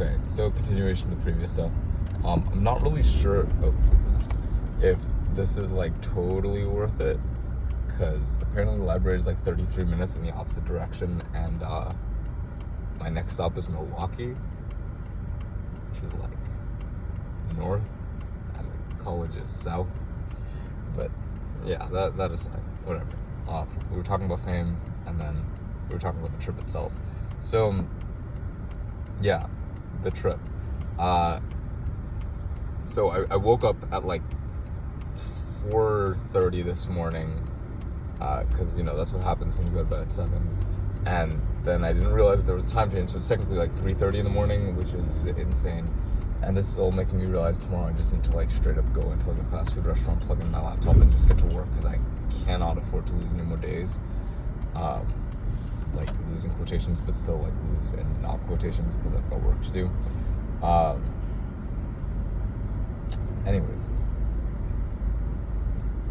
Okay, so continuation of the previous stuff. I'm not really sure if this is like totally worth it, because apparently the library is like 33 minutes in the opposite direction, and my next stop is Milwaukee, which is like north, and the college is south. But yeah, that aside, whatever. We were talking about fame, and then we were talking about the trip itself. So yeah, the trip. So I woke up at like 4:30 this morning, because that's what happens when you go to bed at 7. And then I didn't realize there was a time change, so it's technically like 3:30 in the morning, which is insane. And this is all making me realize tomorrow I just need to like straight up go into like a fast food restaurant, plug in my laptop, and just get to work, because I cannot afford to lose any more days. Like lose in quotations, but still like lose in not quotations, because I've got work to do. Anyways,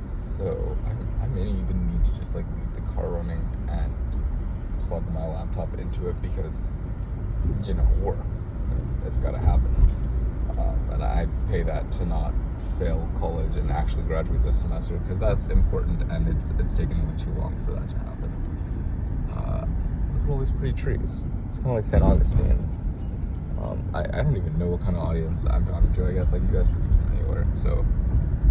so I may even need to just like leave the car running and plug my laptop into it, because work, it's got to happen. And I pay that to not fail college and actually graduate this semester, because that's important, and it's taken way too long for that to happen. Look at all these pretty trees. It's kind of like St. Augustine. I don't even know what kind of audience I'm talking to. I guess like you guys could be from anywhere, so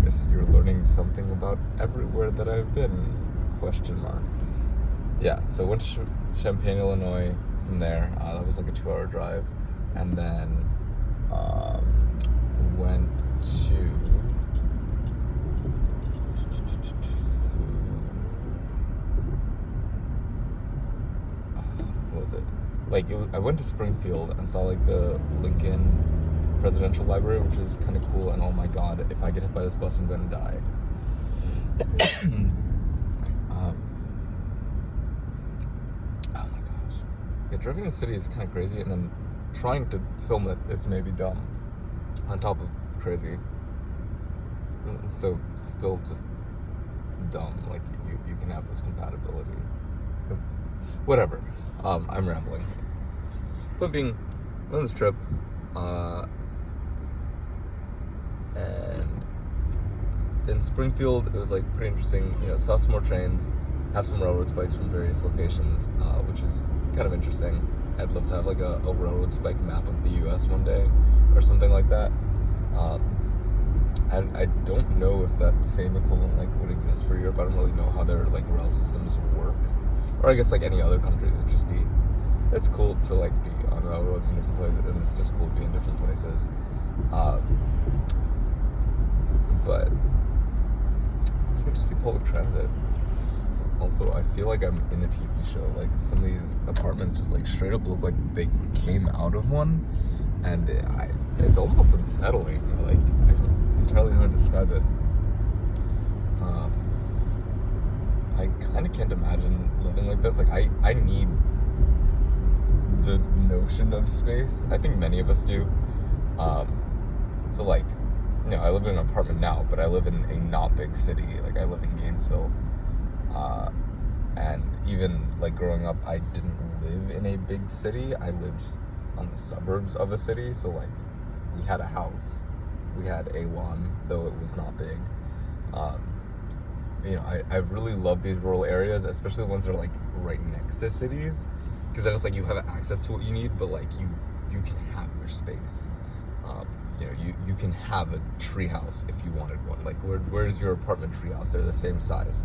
I guess you're learning something about everywhere that I've been, ? Yeah, so I went to Champaign, Illinois from there. That was like a 2-hour drive. And then went to what was it? I went to Springfield and saw like the Lincoln Presidential Library, which was kind of cool. And oh my god, if I get hit by this bus, I'm gonna die. Oh my gosh. Yeah, driving in the city is kind of crazy, and then trying to film it is maybe dumb on top of crazy. So still just dumb. Like you can have this compatibility. Whatever. I'm rambling. Point being, on this trip, and in Springfield, it was like pretty interesting. Saw some more trains, have some railroad spikes from various locations, which is kind of interesting. I'd love to have like a railroad spike map of the U.S. one day, or something like that. And I don't know if that same equivalent like would exist for Europe. I don't really know how their like rail systems work, or I guess like any other countries, it'd just be, it's cool to like be on railroads in different places, and it's just cool to be in different places. But it's good to see public transit. Also, I feel like I'm in a TV show. Like some of these apartments just like straight up look like they came out of one, and it's almost unsettling. Like I don't entirely know how to describe it. I kind of can't imagine living like this. Like I need the notion of space. I think many of us do. So like, I live in an apartment now, but I live in a not big city. Like I live in Gainesville. And even like growing up, I didn't live in a big city. I lived on the suburbs of a city. So like we had a house, we had a lawn, though it was not big. I really love these rural areas, especially the ones that are like right next to cities, because then it's like you have access to what you need, but like you can have your space. You can have a treehouse if you wanted one. Like where's your apartment treehouse? They're the same size.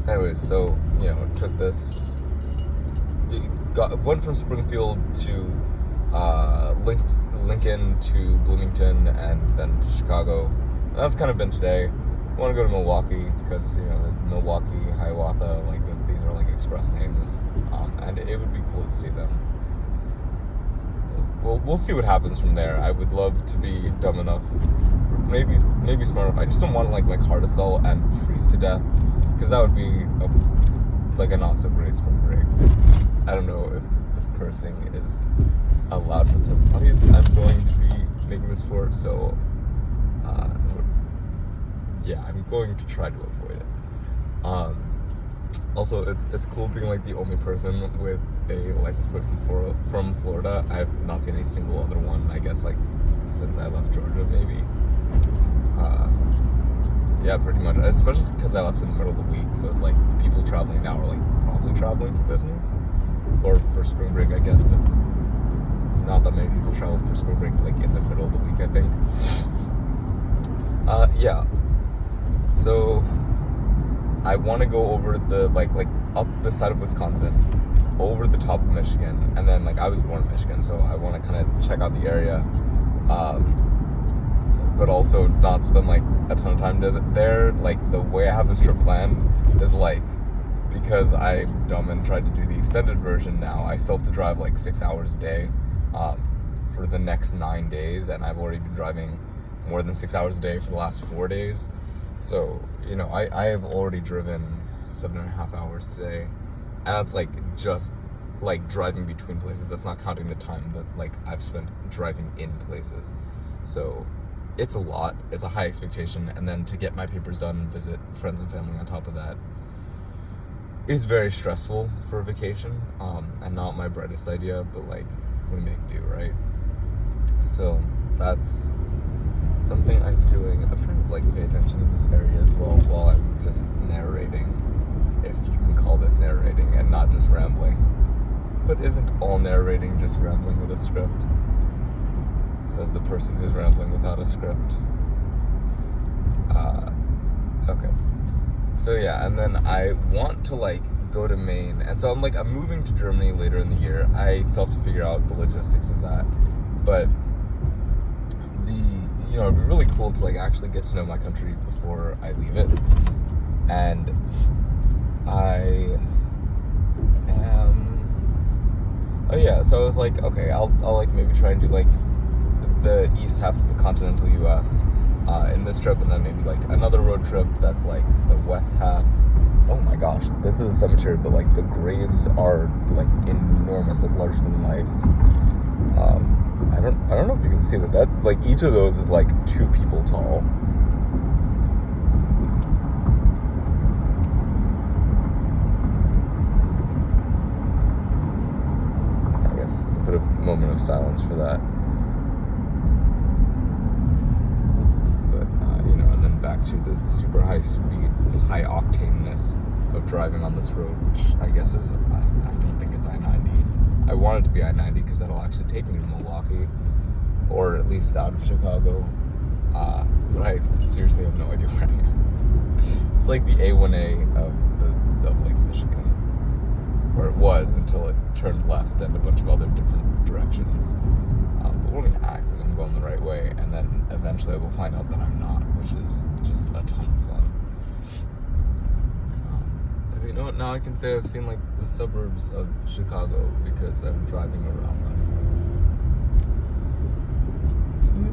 Anyways, so took this, went from Springfield to Lincoln to Bloomington, and then to Chicago. And that's kind of been today. I want to go to Milwaukee, because Milwaukee, Hiawatha, like these are like express names, and it would be cool to see them. We'll see what happens from there. I would love to be dumb enough, maybe smart enough. I just don't want like my car to stall and freeze to death, because that would be a not so great spring break. I don't know if cursing is allowed for the audience I'm going to be making this for, so yeah, I'm going to try to avoid it. Also, it's cool being like the only person with a license plate from Florida. I've not seen a single other one, I guess, like since I left Georgia, maybe. Yeah, pretty much. Especially because I left in the middle of the week, so it's like people traveling now are like probably traveling for business or for spring break, I guess. But not that many people travel for spring break like in the middle of the week, I think. Yeah. So I want to go over the like up the side of Wisconsin, over the top of Michigan, and then like I was born in Michigan, so I want to kind of check out the area, but also not spend like a ton of time there. Like the way I have this trip planned is like, because I'm dumb and tried to do the extended version now, I still have to drive like 6 hours a day for the next 9 days, and I've already been driving more than 6 hours a day for the last 4 days. So, you know, I have already driven 7.5 hours today, and that's like just like driving between places. That's not counting the time that like I've spent driving in places. So it's a lot. It's a high expectation, and then to get my papers done and visit friends and family on top of that is very stressful for a vacation, and not my brightest idea, but like we make do, right? So that's something I'm doing. I'm trying to like pay attention to this area as well while I'm just narrating, if you can call this narrating and not just rambling. But isn't all narrating just rambling with a script? Says the person who's rambling without a script. Okay. So yeah, and then I want to like go to Maine, and so I'm moving to Germany later in the year. I still have to figure out the logistics of that, but it'd be really cool to like actually get to know my country before I leave it. And so I was like, okay, I'll like maybe try and do like the east half of the continental US in this trip, and then maybe like another road trip that's like the west half. Oh my gosh, this is a cemetery, but like the graves are like enormous, like larger than life. I don't know if you can see that like each of those is like 2 people tall. I guess a bit of a moment of silence for that. But and then back to the super high speed, high octaneness of driving on this road, which I guess is I don't think it's I-90. I want it to be I-90 because that'll actually take me to Milwaukee, or at least out of Chicago, but I seriously have no idea where I am. It's like the A1A of Lake Michigan, or it was until it turned left and a bunch of other different directions. But we're gonna act like I'm going the right way, and then eventually I will find out that I'm not, which is just a ton of fun. You know what? Now I can say I've seen like the suburbs of Chicago because I'm driving around them.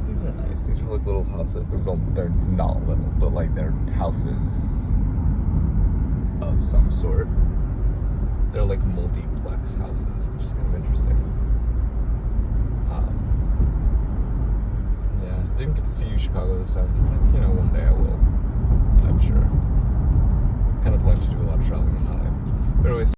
These are nice. These are like little houses. Well, they're not little, but like they're houses of some sort. They're like multiplex houses, which is kind of interesting. Yeah, didn't get to see Chicago this time. One day I will, I'm sure. Kind of plan to do a lot of traveling in my life. But anyways,